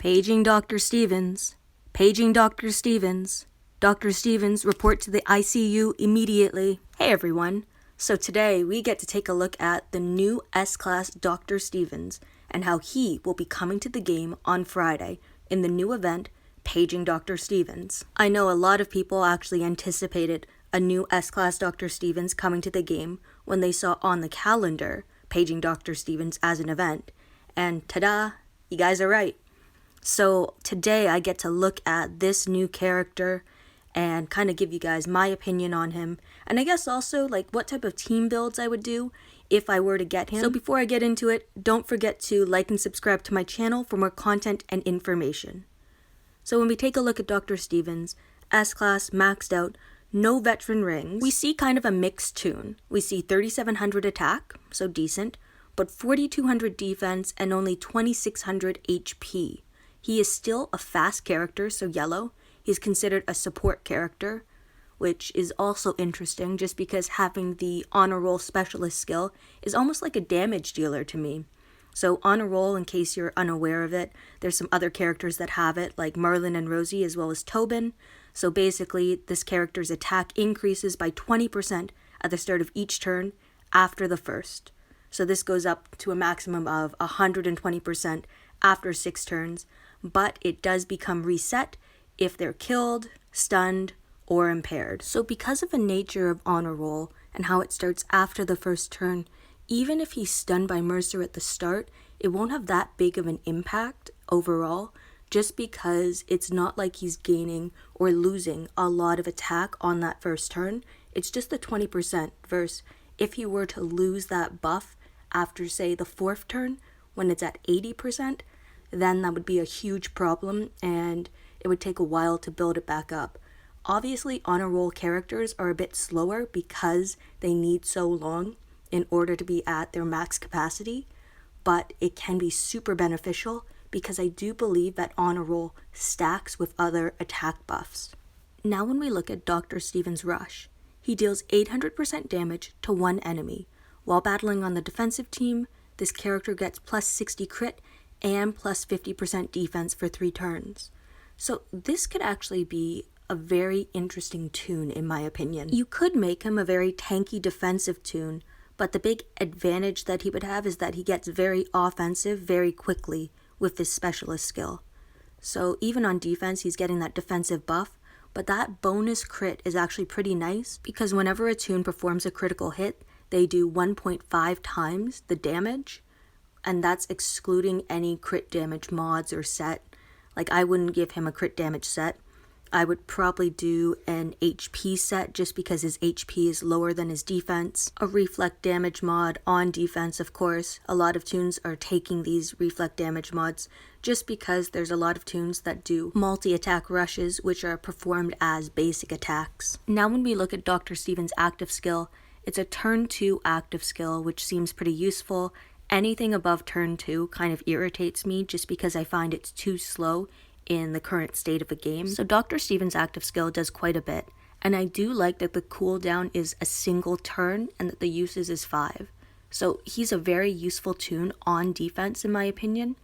Paging Dr. Stevens. Paging Dr. Stevens. Dr. Stevens, report to the ICU immediately. Hey everyone. So today we get to take a look at the new S-Class Dr. Stevens and how he will be coming to the game on Friday in the new event, Paging Dr. Stevens. I know a lot of people actually anticipated a new S-Class Dr. Stevens coming to the game when they saw on the calendar Paging Dr. Stevens as an event. And ta-da, you guys are right. So today I get to look at this new character and kind of give you guys my opinion on him. And I guess also like what type of team builds I would do if I were to get him. So before I get into it, don't forget to like and subscribe to my channel for more content and information. So when we take a look at Dr. Stevens, S-Class, maxed out, no veteran rings, we see kind of a mixed toon. We see 3700 attack, so decent, but 4200 defense and only 2600 HP. He is still a fast character, so yellow. He's considered a support character, which is also interesting just because having the honor roll specialist skill is almost like a damage dealer to me. So honor roll, in case you're unaware of it, there's some other characters that have it, like Merlin and Rosie, as well as Tobin. So basically, this character's attack increases by 20% at the start of each turn after the first. So this goes up to a maximum of 120% after 6 turns, but it does become reset if they're killed, stunned, or impaired. So because of the nature of honor roll and how it starts after the first turn, even if he's stunned by Mercer at the start, it won't have that big of an impact overall, just because it's not like he's gaining or losing a lot of attack on that first turn. It's just the 20% versus if he were to lose that buff after, say, the 4th turn, when it's at 80%, then that would be a huge problem and it would take a while to build it back up. Obviously, honor roll characters are a bit slower because they need so long in order to be at their max capacity, but it can be super beneficial because I do believe that honor roll stacks with other attack buffs. Now when we look at Dr. Stevens' Rush, he deals 800% damage to one enemy. While battling on the defensive team, this character gets plus 60 crit and plus 50% defense for 3 turns. So this could actually be a very interesting toon in my opinion. You could make him a very tanky defensive toon, but the big advantage that he would have is that he gets very offensive very quickly with this specialist skill. So even on defense, he's getting that defensive buff, but that bonus crit is actually pretty nice because whenever a toon performs a critical hit, they do 1.5 times the damage, and that's excluding any crit damage mods or set. Like I wouldn't give him a crit damage set. I would probably do an HP set just because his HP is lower than his defense. A reflect damage mod on defense, of course. A lot of toons are taking these reflect damage mods just because there's a lot of toons that do multi-attack rushes which are performed as basic attacks. Now when we look at Dr. Stevens' active skill, it's a turn 2 active skill which seems pretty useful. Anything above turn 2 kind of irritates me just because I find it's too slow in the current state of a game. So Dr. Stevens' active skill does quite a bit, and I do like that the cooldown is a single turn and that the uses is 5. So he's a very useful toon on defense in my opinion.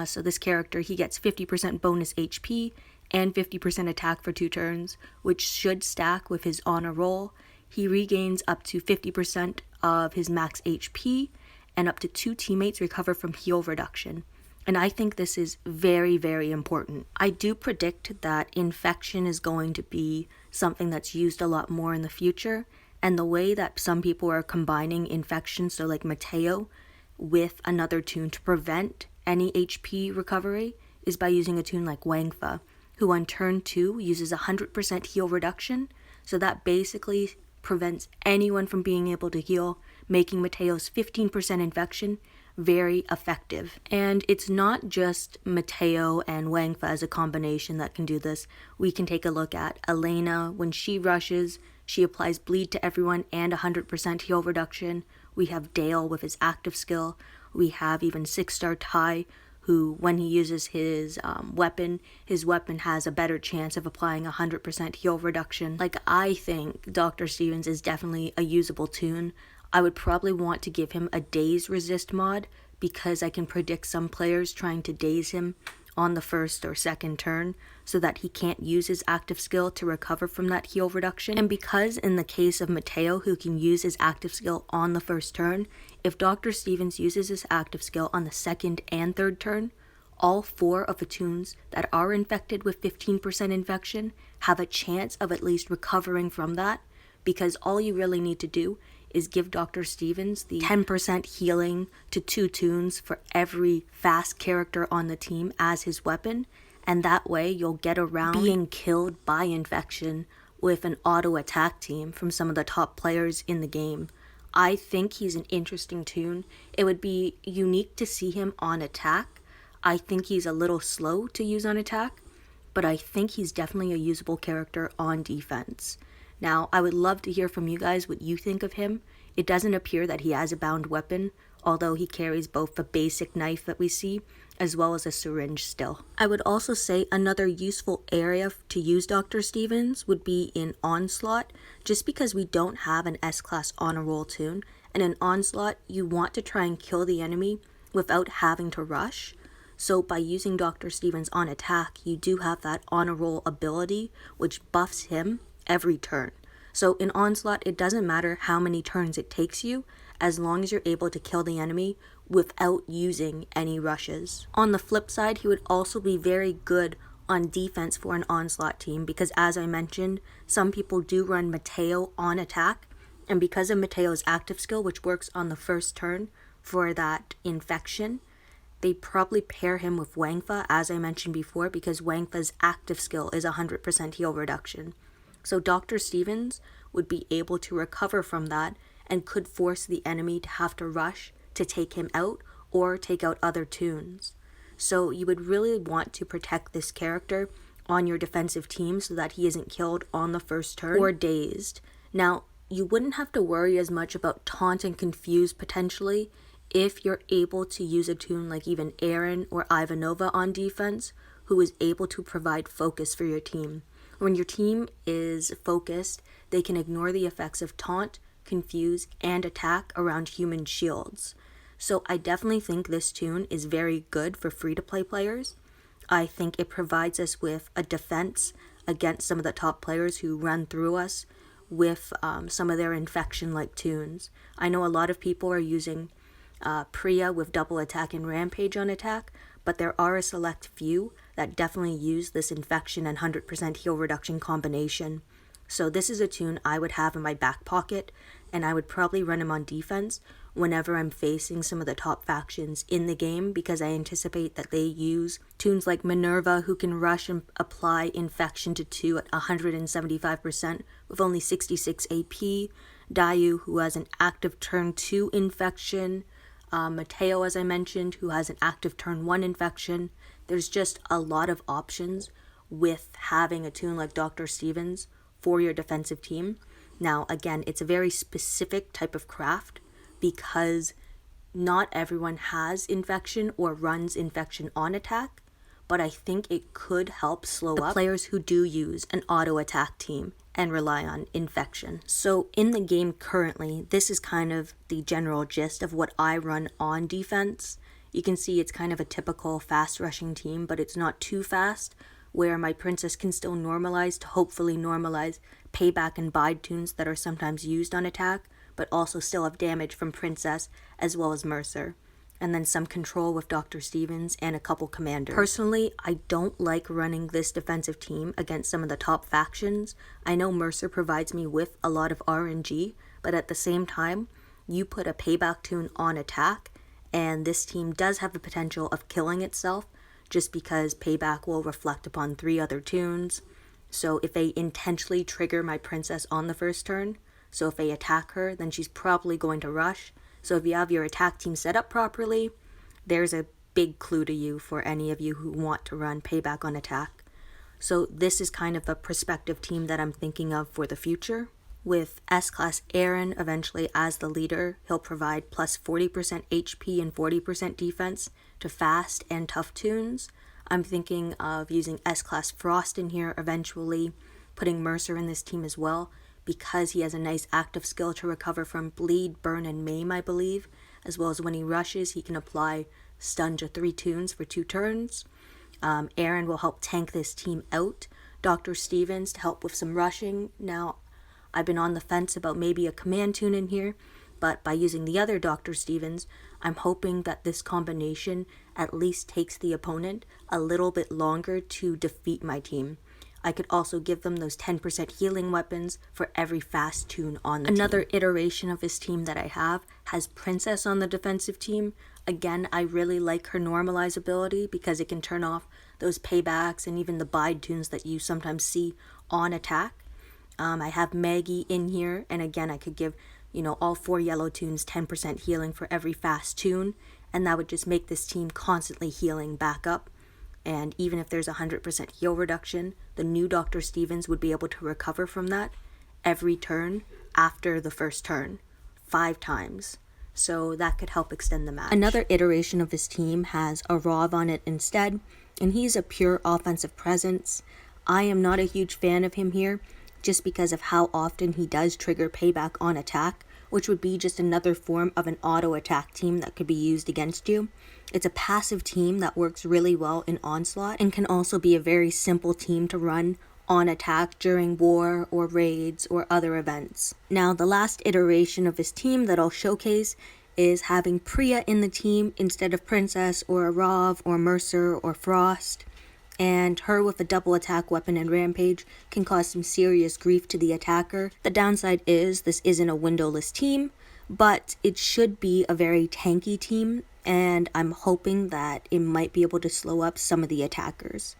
So this character, he gets 50% bonus HP and 50% attack for 2 turns, which should stack with his honor roll. He regains up to 50% of his max HP, and up to 2 teammates recover from heal reduction. And I think this is very, very important. I do predict that infection is going to be something that's used a lot more in the future, and the way that some people are combining infection, so like Mateo, with another toon to prevent any HP recovery is by using a toon like Wangfa, who on turn 2 uses 100% heal reduction, so that basically prevents anyone from being able to heal, making Mateo's 15% infection very effective. And it's not just Mateo and Wangfa as a combination that can do this. We can take a look at Elena. When she rushes, she applies bleed to everyone and 100% heal reduction. We have Dale with his active skill. We have even 6-star Ty, who when he uses his weapon has a better chance of applying 100% heal reduction. Like, I think Dr. Stevens is definitely a usable toon. I would probably want to give him a daze resist mod because I can predict some players trying to daze him on the first or second turn so that he can't use his active skill to recover from that heal reduction. And because in the case of Mateo, who can use his active skill on the first turn, if Dr. Stevens uses his active skill on the second and third turn, all 4 of the toons that are infected with 15% infection have a chance of at least recovering from that, because all you really need to do is give Dr. Stevens the 10% healing to 2 toons for every fast character on the team as his weapon, and that way you'll get around being killed by infection with an auto attack team from some of the top players in the game. I think he's an interesting toon. It would be unique to see him on attack. I think he's a little slow to use on attack, but I think he's definitely a usable character on defense. Now, I would love to hear from you guys what you think of him. It doesn't appear that he has a bound weapon, although he carries both the basic knife that we see, as well as a syringe still. I would also say another useful area to use Dr. Stevens would be in Onslaught, just because we don't have an S-Class honor roll toon, and in Onslaught, you want to try and kill the enemy without having to rush. So by using Dr. Stevens on attack, you do have that honor roll ability, which buffs him every turn. So in Onslaught, it doesn't matter how many turns it takes you, as long as you're able to kill the enemy without using any rushes. On the flip side, he would also be very good on defense for an Onslaught team, because as I mentioned, some people do run Mateo on attack, and because of Mateo's active skill, which works on the first turn for that infection, they probably pair him with Wangfa, as I mentioned before, because Wangfa's active skill is 100% heal reduction. So Dr. Stevens would be able to recover from that and could force the enemy to have to rush to take him out or take out other toons. So you would really want to protect this character on your defensive team so that he isn't killed on the first turn or dazed. Now, you wouldn't have to worry as much about taunt and confuse potentially if you're able to use a toon like even Aaron or Ivanova on defense, who is able to provide focus for your team. When your team is focused, they can ignore the effects of taunt, confuse, and attack around human shields. So I definitely think this toon is very good for free-to-play players. I think it provides us with a defense against some of the top players who run through us with some of their infection-like toons. I know a lot of people are using Priya with double attack and rampage on attack, but there are a select few that definitely use this infection and 100% heal reduction combination. So this is a toon I would have in my back pocket, and I would probably run him on defense whenever I'm facing some of the top factions in the game, because I anticipate that they use toons like Minerva, who can rush and apply infection to 2 at 175% with only 66 AP, Dayu, who has an active turn 2 infection, Mateo, as I mentioned, who has an active turn 1 infection. There's just a lot of options with having a toon like Dr. Stevens for your defensive team. Now, again, it's a very specific type of craft because not everyone has infection or runs infection on attack, but I think it could help slow up players who do use an auto attack team and rely on infection. So in the game currently, this is kind of the general gist of what I run on defense. You can see it's kind of a typical fast rushing team, but it's not too fast, where my princess can still normalize to hopefully normalize payback and bide toons that are sometimes used on attack, but also still have damage from princess as well as Mercer. And then some control with Dr. Stevens and a couple commanders. Personally, I don't like running this defensive team against some of the top factions. I know Mercer provides me with a lot of RNG, but at the same time, you put a payback toon on attack, and this team does have the potential of killing itself just because payback will reflect upon 3 other toons. So if they intentionally trigger my princess on the first turn, so if they attack her, then she's probably going to rush. So if you have your attack team set up properly, there's a big clue to you for any of you who want to run payback on attack. So this is kind of a prospective team that I'm thinking of for the future. With S-Class Aaron eventually as the leader, he'll provide plus 40% HP and 40% defense to fast and tough toons. I'm thinking of using S-Class Frost in here eventually, putting Mercer in this team as well, because he has a nice active skill to recover from bleed, burn, and maim, I believe, as well as when he rushes, he can apply stun to 3 toons for 2 turns. Aaron will help tank this team out. Dr. Stevens to help with some rushing. Now, I've been on the fence about maybe a command toon in here, but by using the other Dr. Stevens, I'm hoping that this combination at least takes the opponent a little bit longer to defeat my team. I could also give them those 10% healing weapons for every fast toon on the team. Another iteration of this team that I have has Princess on the defensive team. Again, I really like her normalize ability because it can turn off those paybacks and even the bide toons that you sometimes see on attack. I have Maggie in here, and again, I could give, all 4 yellow toons 10% healing for every fast toon, and that would just make this team constantly healing back up. And even if there's 100% heal reduction, the new Dr. Stevens would be able to recover from that every turn after the first turn, 5 times. So that could help extend the match. Another iteration of this team has a Rov on it instead, and he's a pure offensive presence. I am not a huge fan of him here, just because of how often he does trigger payback on attack, which would be just another form of an auto attack team that could be used against you. It's a passive team that works really well in Onslaught and can also be a very simple team to run on attack during war or raids or other events. Now, the last iteration of this team that I'll showcase is having Priya in the team instead of Princess or a Rav or Mercer or Frost. And her with a double attack weapon and rampage can cause some serious grief to the attacker. The downside is this isn't a windowless team, but it should be a very tanky team, and I'm hoping that it might be able to slow up some of the attackers.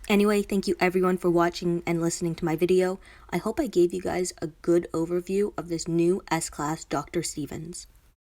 Anyway, thank you everyone for watching and listening to my video. I hope I gave you guys a good overview of this new S-Class Dr. Stevens.